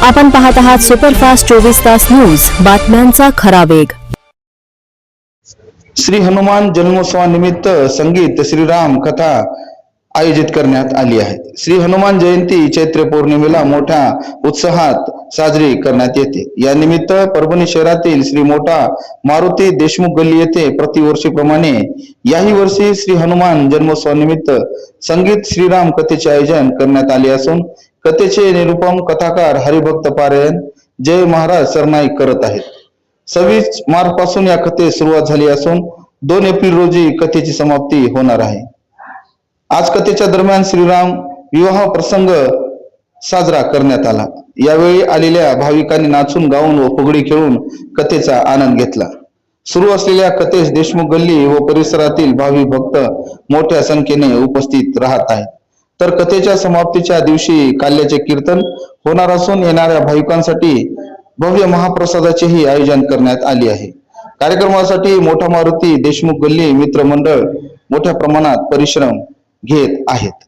आपण पाहत आहात सुपरफास्ट 24 तास न्यूज, बातम्यांचा खरा वेग। श्री हनुमान जन्मोत्सवानिमित्त संगीत श्रीराम कथा आयोजित करण्यात आली आहे। श्री हनुमान जयंती चैत्र पौर्णिमेला मोठ्या उत्साहात साजरी करण्यात येते। या निमित्त परभणी शहरातील श्री मोठा मारुती देशमुख गल्ली येथे प्रतिवर्षीप्रमाणे याही वर्षी श्री हनुमान जन्मोत्सवानिमित्त संगीत श्रीराम कथेचे आयोजन करण्यात आले असून कथेचे निरूपम कथाकार हरिभक्त पारायण जय महाराज सरनाईक करत आहेत। 26 मार्च पासून या कथेस सुरुवात झाली असून 2 एप्रिल रोजी कथेची समाप्ती होणार आहे। आज कथेच्या दरम्यान श्रीराम विवाह प्रसंग साजरा करण्यात आला। यावेळी आलेल्या भाविकांनी नाचून गाऊन व फुगडी खेळून कथेचा आनंद घेतला। सुरू असलेल्या कथेस देशमुख गल्ली व परिसरातील भाविक भक्त मोठ्या संख्येने उपस्थित राहत आहेत। तर कथेच्या समाप्तीच्या दिवशी काल्याचे कीर्तन होणार असून येणाऱ्या भाविकांसाठी भव्य महाप्रसादाचेही आयोजन करण्यात आले आहे। कार्यक्रमासाठी मोठा मारुती देशमुख गल्ली मित्र मंडळ मोठ्या प्रमाणात परिश्रम घेत आहेत।